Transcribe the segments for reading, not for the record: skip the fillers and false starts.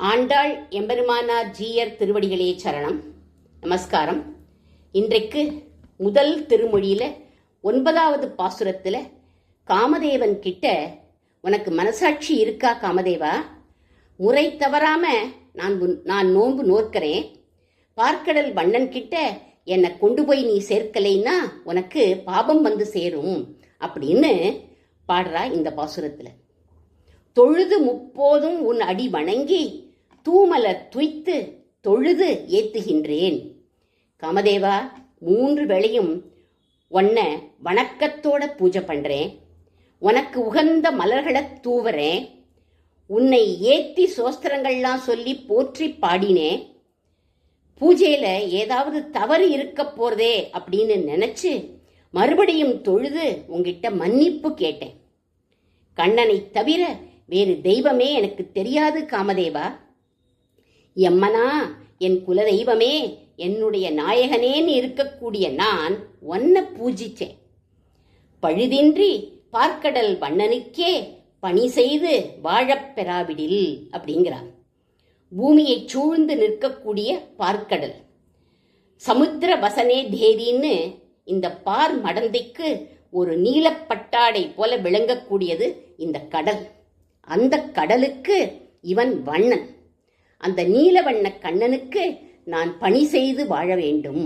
ஆண்டாள் எம்பெருமானார் ஜீயர் திருவடிகளே சரணம். நமஸ்காரம். இன்றைக்கு முதல் திருமொழியில 9வது பாசுரத்துல காமதேவன் கிட்ட, உனக்கு மனசாட்சி இருக்கா காமதேவா? முறை தவறாம நான் நோன்பு நோக்கிறேன். பார்க்கடல் வண்ணன் கிட்ட என்னை கொண்டு போய் நீ சேர்க்கலைன்னா உனக்கு பாபம் வந்து சேரும் அப்படின்னு பாடுறா இந்த பாசுரத்துல. தொழுது முப்போதும் உன் அடி வணங்கி தூமலர் துய்த்து தொழுது ஏத்துகின்றேன். காமதேவா, 3 வேளையும் உன்னை வணக்கத்தோட பூஜை பண்றேன். உனக்கு உகந்த மலர்களை தூவறேன். உன்னை ஏத்தி சோஸ்திரங்கள்லாம் சொல்லி போற்றி பாடினேன். பூஜையில ஏதாவது தவறு இருக்க போறதே அப்படின்னு நினைச்சு மறுபடியும் தொழுது உங்ககிட்ட மன்னிப்பு கேட்டேன். கண்ணனை தவிர வேறு தெய்வமே எனக்கு தெரியாது காமதேவா. எம்மனா, என் குலதெய்வமே, என்னுடைய நாயகனேன்னு இருக்கக்கூடிய நான் உன்னை பூஜிச்சேன். பழுதின்றி பார்க்கடல் வண்ணனுக்கே பணி செய்து வாழப் பெறாவிடில் அப்படிங்கிறார். பூமியை சூழ்ந்து நிற்கக்கூடிய பார்க்கடல், சமுத்திர வசனே தேதின்னு இந்த பார் மடந்தைக்கு ஒரு நீலப்பட்டாடை போல விளங்கக்கூடியது இந்த கடல். அந்த கடலுக்கு இவன் வண்ணன். அந்த நீலவண்ண கண்ணனுக்கு நான் பணி செய்து வாழ வேண்டும்.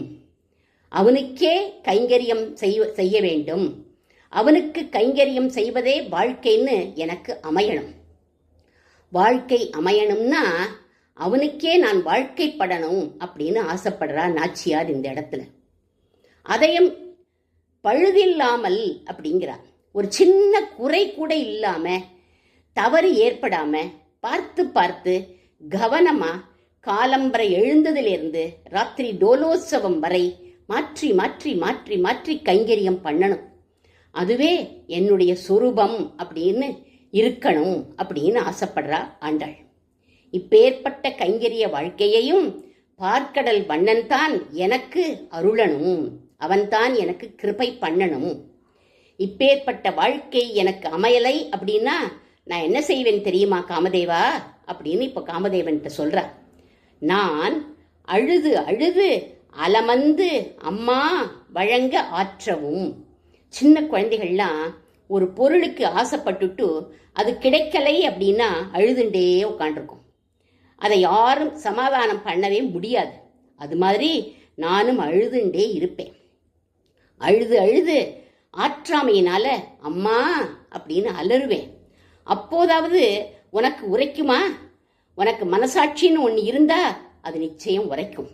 அவனுக்கே கைங்கரியம் செய்ய வேண்டும். அவனுக்கு கைங்கரியம் செய்வதே வாழ்க்கைன்னு எனக்கு அமையணும். வாழ்க்கை அமையணும்னா அவனுக்கே நான் வாழ்க்கைப்படணும் அப்படின்னு ஆசைப்படுறா நாச்சியார் இந்த இடத்துல. அதையும் பழுதில்லாமல் அப்படிங்கிறார். ஒரு சின்ன குறை கூட இல்லாம, தவறு ஏற்படாம பார்த்து பார்த்து கவனமா காலம்பரை எழுந்ததிலிருந்து ராத்திரி டோலோத்சவம் வரை மாற்றி மாற்றி மாற்றி மாற்றி கைங்கரியம் பண்ணணும். அதுவே என்னுடைய சொரூபம் அப்படின்னு இருக்கணும் அப்படின்னு ஆசைப்படுறா ஆண்டாள். இப்பேற்பட்ட கைங்கரிய வாழ்க்கையையும் பார்க்கடல் வண்ணன் தான் எனக்கு அருளணும். அவன்தான் எனக்கு கிருபை பண்ணணும். இப்பேற்பட்ட வாழ்க்கை எனக்கு அமையலை அப்படின்னா நான் என்ன செய்வேன் தெரியுமா காமதேவா அப்படின்னு இப்ப காமதேவன் சொல்ற. நான் அழுது அழுது அலமந்து அம்மா வழங்க ஆற்றவும். சின்ன குழந்தைகள்லாம் ஒரு பொருளுக்கு ஆசைப்பட்டுட்டு அது கிடைக்கலை அப்படின்னா அழுதுண்டே உட்காண்டிருக்கும். அதை யாரும் சமாதானம் பண்ணவே முடியாது. அது மாதிரி நானும் அழுதுண்டே இருப்பேன். அழுது அழுது ஆற்றாமையினால அம்மா அப்படின்னு அலறுவேன். அப்போதாவது உனக்கு உரைக்குமா? உனக்கு மனசாட்சின்னு ஒன்று இருந்தா அது நிச்சயம் உரைக்கும்.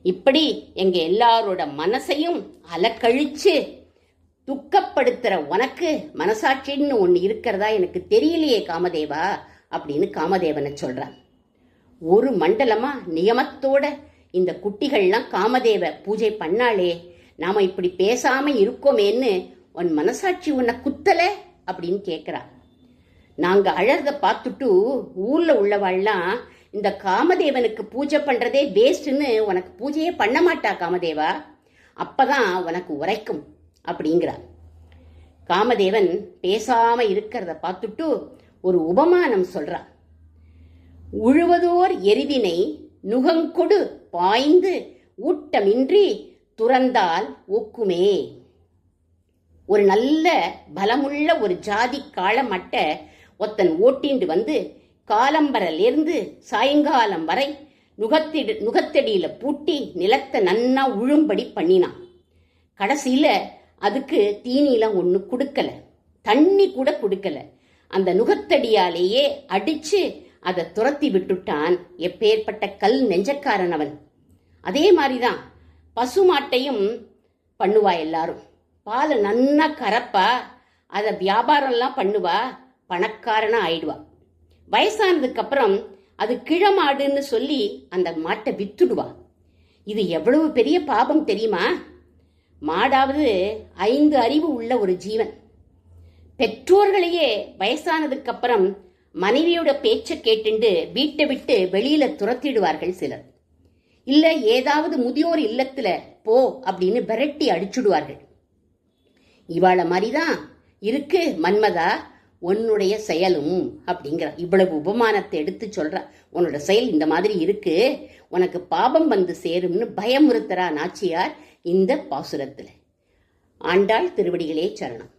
இப்படி எங்க எல்லாரோட மனசையும் அலக்கழிச்சு துக்கப்படுத்துற உனக்கு மனசாட்சின்னு ஒன்று இருக்கிறதா எனக்கு தெரியலையே காமதேவா அப்படின்னு காமதேவனை சொல்றான். ஒரு மண்டலமா நியமத்தோட இந்த குட்டிகள்லாம் காமதேவ பூஜை பண்ணாலே நாம இப்படி பேசாம இருக்கோமேன்னு உன் மனசாட்சி உன்னை குத்தல அப்படின்னு கேட்கிறா. நாங்க அழறத பார்த்துட்டு ஊர்ல உள்ளவாள்லாம் இந்த காமதேவனுக்கு பூஜை பண்றதே வேஸ்ட்னு உனக்கு பூஜையே பண்ண மாட்டா காமதேவா. அப்பதான் உனக்கு உரைக்கும் அப்படிங்கிறார். காமதேவன் பேசாம இருக்கிறத பார்த்துட்டு ஒரு உபமானம் சொல்றான். உழுவதோர் எருதினை நுகங்கொடு பாய்ந்து ஊட்டமின்றி துறந்தால் ஒக்குமே. ஒரு நல்ல பலமுள்ள ஒரு ஜாதி காளமட்டை ஒத்தன் ஓட்டிண்டு வந்து காலம்பரிலிருந்து சாயங்காலம் வரை நுகத்தடியில பூட்டி நிலத்தை நன்னா உழும்படி பண்ணினான். கடைசியில அதுக்கு தீனிலாம் ஒண்ணு கொடுக்கல, தண்ணி கூட கொடுக்கல. அந்த நுகத்தடியாலேயே அடிச்சு அதை துரத்தி விட்டுட்டான். எப்பேற்பட்ட கல் நெஞ்சக்காரன் அவன். அதே மாதிரிதான் பசுமாட்டையும் பண்ணுவா. எல்லாரும் பாலை நன்னா கறப்பா, அதை வியாபாரம்லாம் பண்ணுவா, பணக்காரனா ஆயிடுவா. வயசானதுக்கு அப்புறம் அது கிழமாடுன்னு சொல்லி அந்த மாட்டை வித்துடுவா. இது எவ்வளவு பெரிய பாபம் தெரியுமா? மாடாவது 5 அறிவு உள்ள ஒரு ஜீவன். பெற்றோர்களையே வயசானதுக்கு அப்புறம் மனைவியோட பேச்சை கேட்டுண்டு வீட்டை விட்டு வெளியில துரத்திடுவார்கள் சிலர். இல்ல ஏதாவது முதியோர் இல்லத்துல போ அப்படின்னு விரட்டி அடிச்சுடுவார்கள். இவாள மாதிரிதான் இருக்கு மன்மதா உன்னுடைய செயலும் அப்படிங்கிற இவ்வளவு உபமானத்தை எடுத்து சொல்ற. உன்னோட செயல் இந்த மாதிரி இருக்கு, உனக்கு பாபம் வந்து சேரும்னு பயமுறுத்துறா நாச்சியார் இந்த பாசுரத்துல. ஆண்டாள் திருவடிகளே சரணம்.